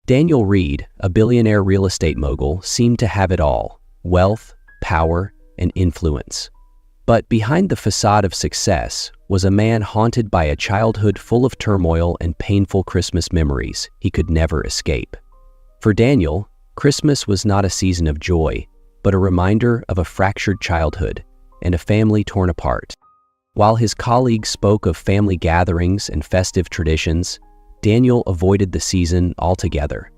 Daniel Reed, a billionaire real estate mogul, seemed to have it all: wealth, power, and influence. But behind the facade of success was a man haunted by a childhood full of turmoil and painful Christmas memories he could never escape. For Daniel, Christmas was not a season of joy, but a reminder of a fractured childhood and a family torn apart. While his colleagues spoke of family gatherings and festive traditions, Daniel avoided the season altogether.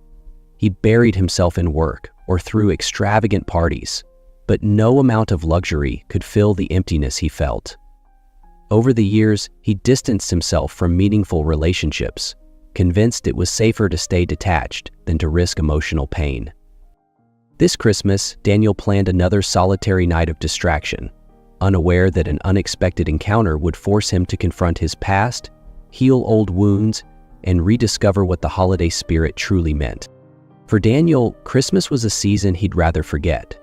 He buried himself in work or threw extravagant parties, but no amount of luxury could fill the emptiness he felt. Over the years, he distanced himself from meaningful relationships, convinced it was safer to stay detached than to risk emotional pain. This Christmas, Daniel planned another solitary night of distraction, unaware that an unexpected encounter would force him to confront his past, heal old wounds, and rediscover what the holiday spirit truly meant. For Daniel, Christmas was a season he'd rather forget.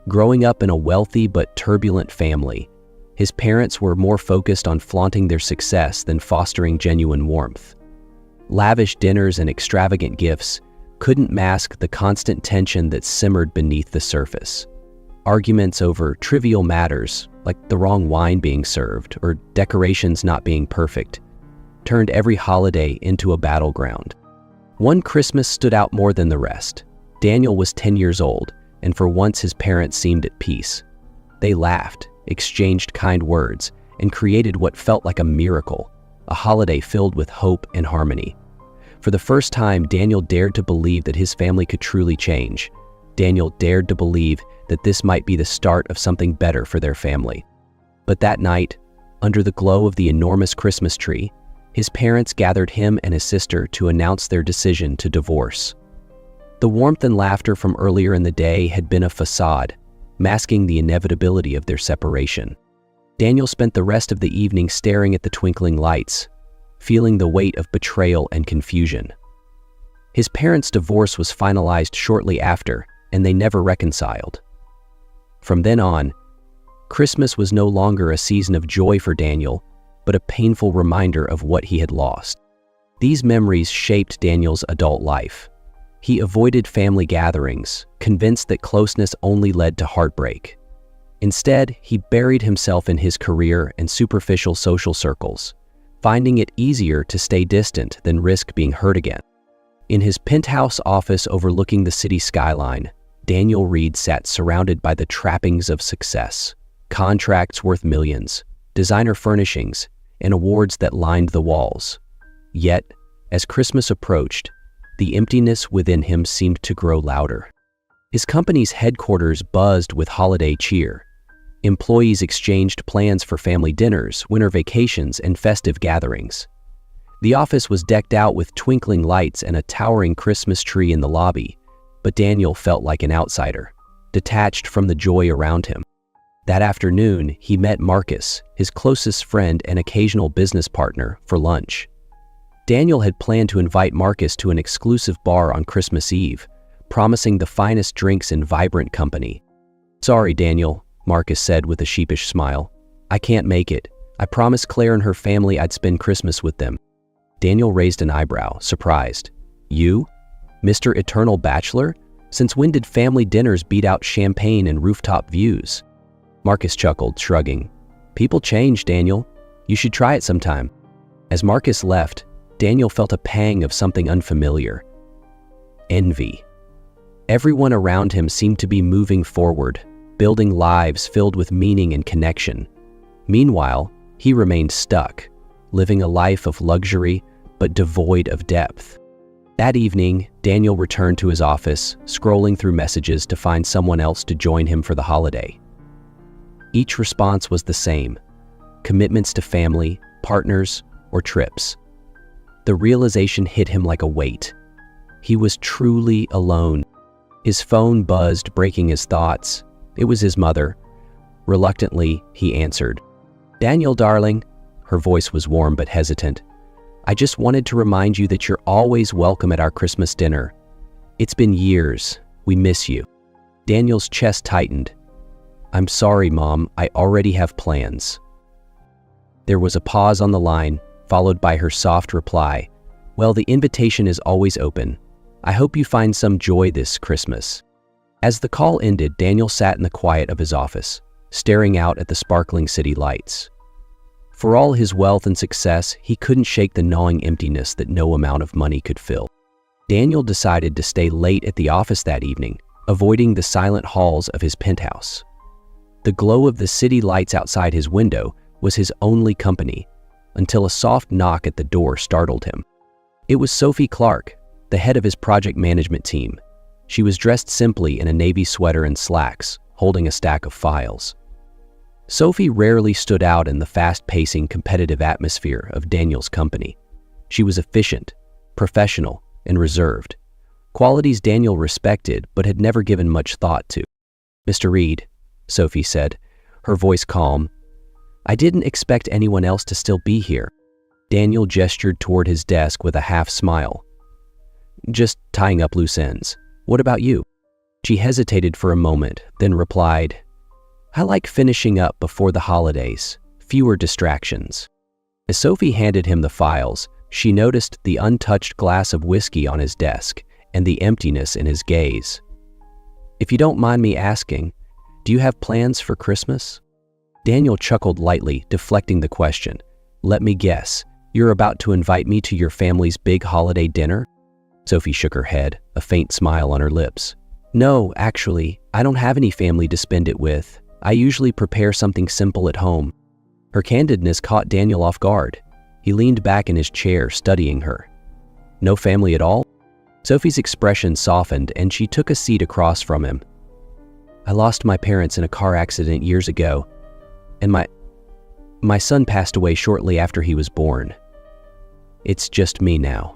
Growing up in a wealthy but turbulent family, his parents were more focused on flaunting their success than fostering genuine warmth. Lavish dinners and extravagant gifts couldn't mask the constant tension that simmered beneath the surface. Arguments over trivial matters, like the wrong wine being served or decorations not being perfect, turned every holiday into a battleground. One Christmas stood out more than the rest. Daniel was 10 years old, and for once his parents seemed at peace. They laughed, exchanged kind words, and created what felt like a miracle, a holiday filled with hope and harmony. For the first time, Daniel dared to believe that his family could truly change. Daniel dared to believe that this might be the start of something better for their family. But that night, under the glow of the enormous Christmas tree, his parents gathered him and his sister to announce their decision to divorce. The warmth and laughter from earlier in the day had been a facade, masking the inevitability of their separation. Daniel spent the rest of the evening staring at the twinkling lights, feeling the weight of betrayal and confusion. His parents' divorce was finalized shortly after, and they never reconciled. From then on, Christmas was no longer a season of joy for Daniel, but a painful reminder of what he had lost. These memories shaped Daniel's adult life. He avoided family gatherings, convinced that closeness only led to heartbreak. Instead, he buried himself in his career and superficial social circles, finding it easier to stay distant than risk being hurt again. In his penthouse office overlooking the city skyline, Daniel Reed sat surrounded by the trappings of success: contracts worth millions, designer furnishings, and awards that lined the walls. Yet, as Christmas approached, the emptiness within him seemed to grow louder. His company's headquarters buzzed with holiday cheer. Employees exchanged plans for family dinners, winter vacations, and festive gatherings. The office was decked out with twinkling lights and a towering Christmas tree in the lobby, but Daniel felt like an outsider, detached from the joy around him. That afternoon, he met Marcus, his closest friend and occasional business partner, for lunch. Daniel had planned to invite Marcus to an exclusive bar on Christmas Eve, promising the finest drinks and vibrant company. "Sorry, Daniel," Marcus said with a sheepish smile. "I can't make it. I promised Claire and her family I'd spend Christmas with them." Daniel raised an eyebrow, surprised. "You? Mr. Eternal Bachelor? Since when did family dinners beat out champagne and rooftop views?" Marcus chuckled, shrugging. "People change, Daniel. You should try it sometime." As Marcus left, Daniel felt a pang of something unfamiliar: envy. Everyone around him seemed to be moving forward, building lives filled with meaning and connection. Meanwhile, he remained stuck, living a life of luxury but devoid of depth. That evening, Daniel returned to his office, scrolling through messages to find someone else to join him for the holiday. Each response was the same: commitments to family, partners, or trips. The realization hit him like a weight. He was truly alone. His phone buzzed, breaking his thoughts. It was his mother. Reluctantly, he answered. "Daniel, darling," her voice was warm but hesitant, "I just wanted to remind you that you're always welcome at our Christmas dinner. It's been years. We miss you." Daniel's chest tightened. "I'm sorry, Mom. I already have plans." There was a pause on the line, followed by her soft reply, "Well, the invitation is always open. I hope you find some joy this Christmas." As the call ended, Daniel sat in the quiet of his office, staring out at the sparkling city lights. For all his wealth and success, he couldn't shake the gnawing emptiness that no amount of money could fill. Daniel decided to stay late at the office that evening, avoiding the silent halls of his penthouse. The glow of the city lights outside his window was his only company, until a soft knock at the door startled him. It was Sophie Clark, the head of his project management team. She was dressed simply in a navy sweater and slacks, holding a stack of files. Sophie rarely stood out in the fast-pacing, competitive atmosphere of Daniel's company. She was efficient, professional, and reserved, qualities Daniel respected but had never given much thought to. "Mr. Reed," Sophie said, her voice calm, "I didn't expect anyone else to still be here." Daniel gestured toward his desk with a half smile. "Just tying up loose ends. What about you?" She hesitated for a moment, then replied, "I like finishing up before the holidays, fewer distractions." As Sophie handed him the files, she noticed the untouched glass of whiskey on his desk and the emptiness in his gaze. "If you don't mind me asking, do you have plans for Christmas?" Daniel chuckled lightly, deflecting the question. "Let me guess, you're about to invite me to your family's big holiday dinner?" Sophie shook her head, a faint smile on her lips. "No, actually, I don't have any family to spend it with. I usually prepare something simple at home." Her candidness caught Daniel off guard. He leaned back in his chair, studying her. "No family at all?" Sophie's expression softened, and she took a seat across from him. "I lost my parents in a car accident years ago, and my son passed away shortly after he was born. It's just me now."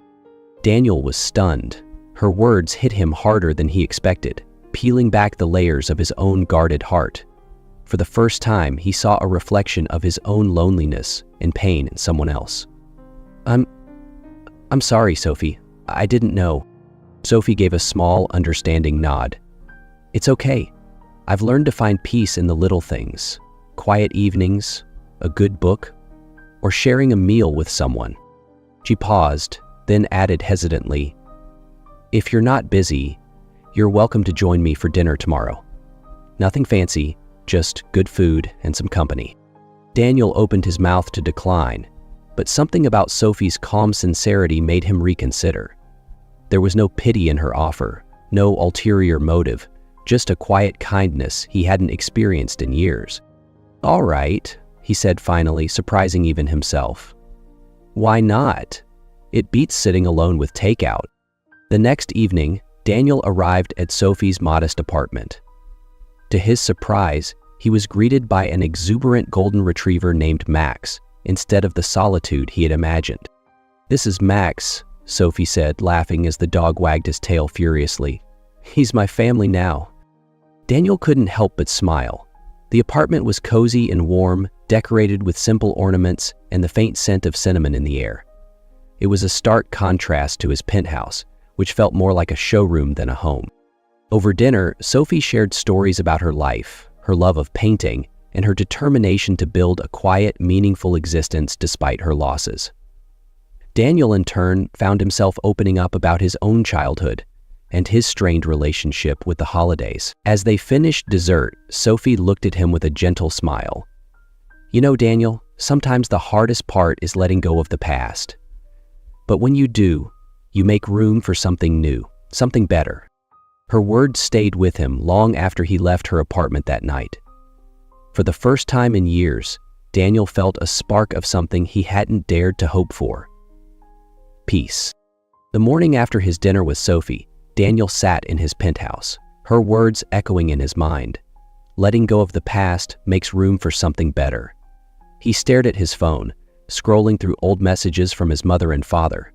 Daniel was stunned. Her words hit him harder than he expected, peeling back the layers of his own guarded heart. For the first time, he saw a reflection of his own loneliness and pain in someone else. I'm sorry, Sophie. I didn't know." Sophie gave a small, understanding nod. "It's okay. I've learned to find peace in the little things. Quiet evenings, a good book, or sharing a meal with someone." She paused, then added hesitantly, "If you're not busy, you're welcome to join me for dinner tomorrow. Nothing fancy, just good food and some company." Daniel opened his mouth to decline, but something about Sophie's calm sincerity made him reconsider. There was no pity in her offer, no ulterior motive, just a quiet kindness he hadn't experienced in years. "All right," he said finally, surprising even himself. "Why not? It beats sitting alone with takeout." The next evening, Daniel arrived at Sophie's modest apartment. To his surprise, he was greeted by an exuberant golden retriever named Max, instead of the solitude he had imagined. "This is Max," Sophie said, laughing as the dog wagged his tail furiously. "He's my family now." Daniel couldn't help but smile. The apartment was cozy and warm, decorated with simple ornaments and the faint scent of cinnamon in the air. It was a stark contrast to his penthouse, which felt more like a showroom than a home. Over dinner, Sophie shared stories about her life, her love of painting, and her determination to build a quiet, meaningful existence despite her losses. Daniel, in turn, found himself opening up about his own childhood and his strained relationship with the holidays. As they finished dessert, Sophie looked at him with a gentle smile. "You know, Daniel, sometimes the hardest part is letting go of the past. But when you do, you make room for something new, something better." Her words stayed with him long after he left her apartment that night. For the first time in years, Daniel felt a spark of something he hadn't dared to hope for. Peace. The morning after his dinner with Sophie, Daniel sat in his penthouse, her words echoing in his mind. Letting go of the past makes room for something better. He stared at his phone, scrolling through old messages from his mother and father.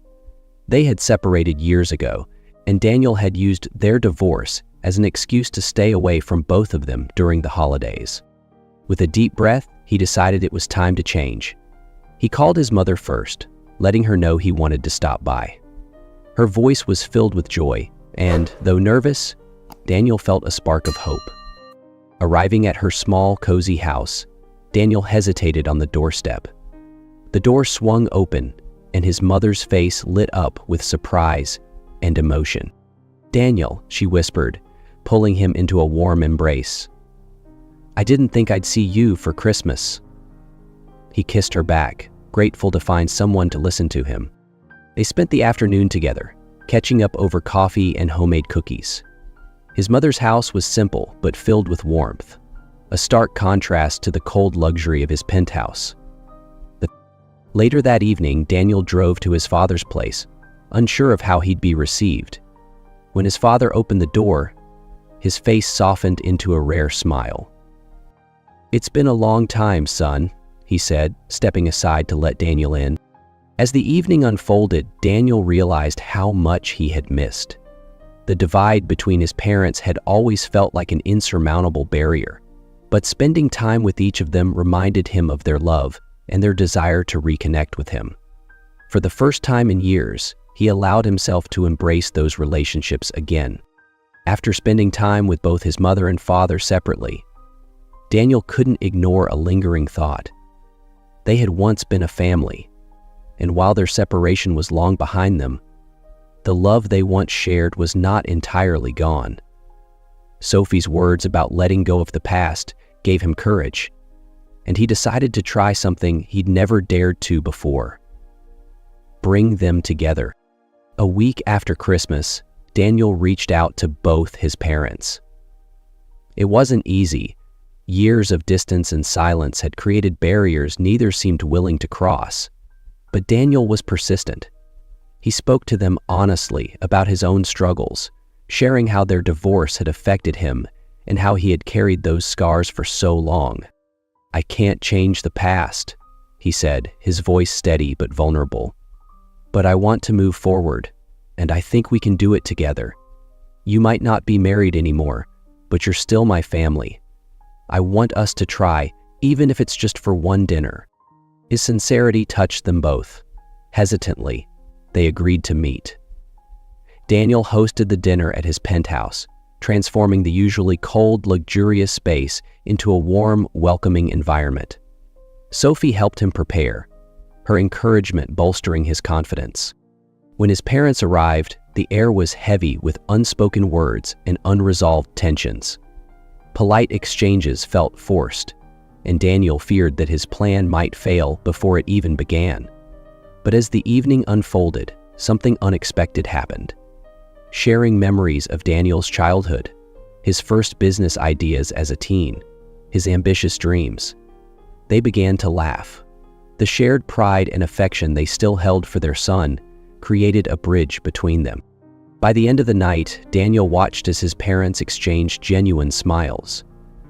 They had separated years ago, and Daniel had used their divorce as an excuse to stay away from both of them during the holidays. With a deep breath, he decided it was time to change. He called his mother first, letting her know he wanted to stop by. Her voice was filled with joy, and, though nervous, Daniel felt a spark of hope. Arriving at her small, cozy house, Daniel hesitated on the doorstep. The door swung open, and his mother's face lit up with surprise and emotion. "Daniel," she whispered, pulling him into a warm embrace. "I didn't think I'd see you for Christmas." He kissed her back, grateful to find someone to listen to him. They spent the afternoon together, catching up over coffee and homemade cookies. His mother's house was simple but filled with warmth, a stark contrast to the cold luxury of his penthouse. Later that evening, Daniel drove to his father's place, unsure of how he'd be received. When his father opened the door, his face softened into a rare smile. "It's been a long time, son," he said, stepping aside to let Daniel in. As the evening unfolded, Daniel realized how much he had missed. The divide between his parents had always felt like an insurmountable barrier, but spending time with each of them reminded him of their love and their desire to reconnect with him. For the first time in years, he allowed himself to embrace those relationships again. After spending time with both his mother and father separately, Daniel couldn't ignore a lingering thought. They had once been a family, and while their separation was long behind them, the love they once shared was not entirely gone. Sophie's words about letting go of the past gave him courage, and he decided to try something he'd never dared to before: bring them together. A week after Christmas, Daniel reached out to both his parents. It wasn't easy. Years of distance and silence had created barriers neither seemed willing to cross. But Daniel was persistent. He spoke to them honestly about his own struggles, sharing how their divorce had affected him and how he had carried those scars for so long. "I can't change the past," he said, his voice steady but vulnerable. "But I want to move forward, and I think we can do it together. You might not be married anymore, but you're still my family. I want us to try, even if it's just for one dinner." His sincerity touched them both. Hesitantly, they agreed to meet. Daniel hosted the dinner at his penthouse, transforming the usually cold, luxurious space into a warm, welcoming environment. Sophie helped him prepare, her encouragement bolstering his confidence. When his parents arrived, the air was heavy with unspoken words and unresolved tensions. Polite exchanges felt forced, and Daniel feared that his plan might fail before it even began. But as the evening unfolded, something unexpected happened. Sharing memories of Daniel's childhood, his first business ideas as a teen, his ambitious dreams, they began to laugh. The shared pride and affection they still held for their son created a bridge between them. By the end of the night, Daniel watched as his parents exchanged genuine smiles.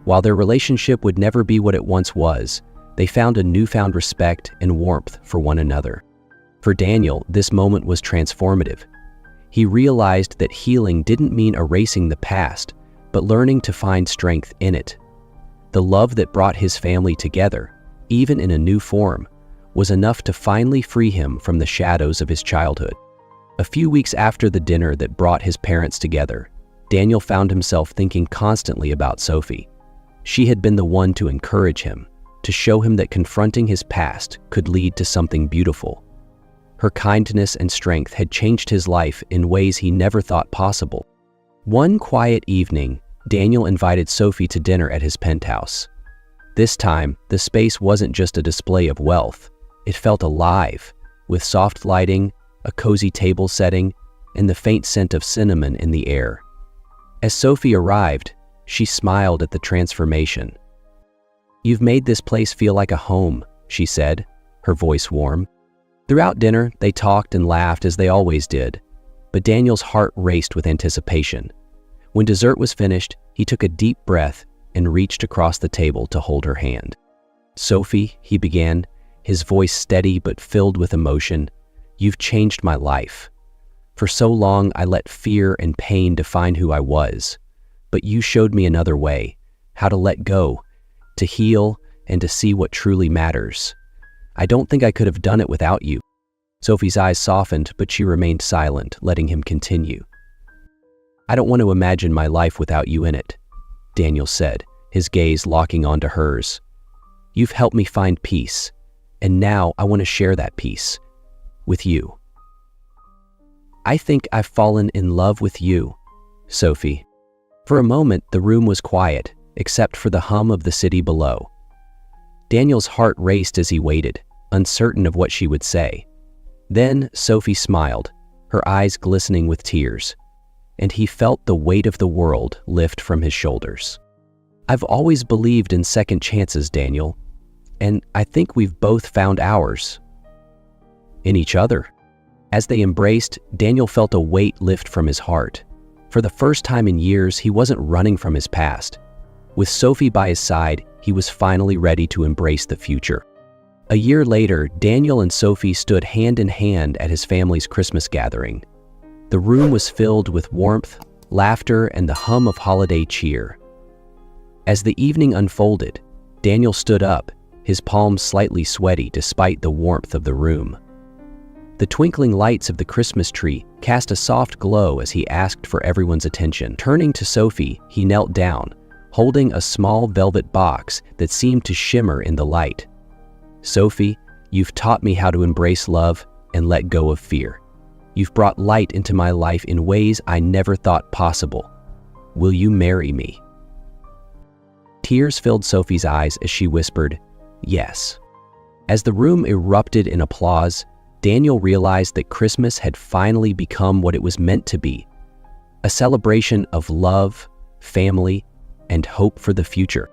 While their relationship would never be what it once was, they found a newfound respect and warmth for one another. For Daniel, this moment was transformative. He realized that healing didn't mean erasing the past, but learning to find strength in it. The love that brought his family together, even in a new form, was enough to finally free him from the shadows of his childhood. A few weeks after the dinner that brought his parents together, Daniel found himself thinking constantly about Sophie. She had been the one to encourage him, to show him that confronting his past could lead to something beautiful. Her kindness and strength had changed his life in ways he never thought possible. One quiet evening, Daniel invited Sophie to dinner at his penthouse. This time, the space wasn't just a display of wealth. It felt alive, with soft lighting, a cozy table setting, and the faint scent of cinnamon in the air. As Sophie arrived, she smiled at the transformation. "You've made this place feel like a home," she said, her voice warm. Throughout dinner, they talked and laughed as they always did, but Daniel's heart raced with anticipation. When dessert was finished, he took a deep breath and reached across the table to hold her hand. "Sophie," he began, his voice steady but filled with emotion, "you've changed my life. For so long, I let fear and pain define who I was, but you showed me another way, how to let go, to heal, and to see what truly matters. I don't think I could have done it without you." Sophie's eyes softened, but she remained silent, letting him continue. "I don't want to imagine my life without you in it," Daniel said, his gaze locking onto hers. "You've helped me find peace, and now I want to share that peace with you. I think I've fallen in love with you," Sophie. For a moment, the room was quiet, except for the hum of the city below. Daniel's heart raced as he waited, uncertain of what she would say. Then Sophie smiled, her eyes glistening with tears, and he felt the weight of the world lift from his shoulders. I've always believed in second chances, Daniel, and I think we've both found ours in each other. As they embraced, Daniel felt a weight lift from his heart. For the first time in years, he wasn't running from his past. With Sophie by his side, he was finally ready to embrace the future. A year later, Daniel and Sophie stood hand in hand at his family's Christmas gathering. The room was filled with warmth, laughter, and the hum of holiday cheer. As the evening unfolded, Daniel stood up, his palms slightly sweaty despite the warmth of the room. The twinkling lights of the Christmas tree cast a soft glow as he asked for everyone's attention. Turning to Sophie, he knelt down, holding a small velvet box that seemed to shimmer in the light. Sophie, you've taught me how to embrace love and let go of fear. You've brought light into my life in ways I never thought possible. Will you marry me? Tears filled Sophie's eyes as she whispered, yes. As the room erupted in applause, Daniel realized that Christmas had finally become what it was meant to be, a celebration of love, family, and hope for the future.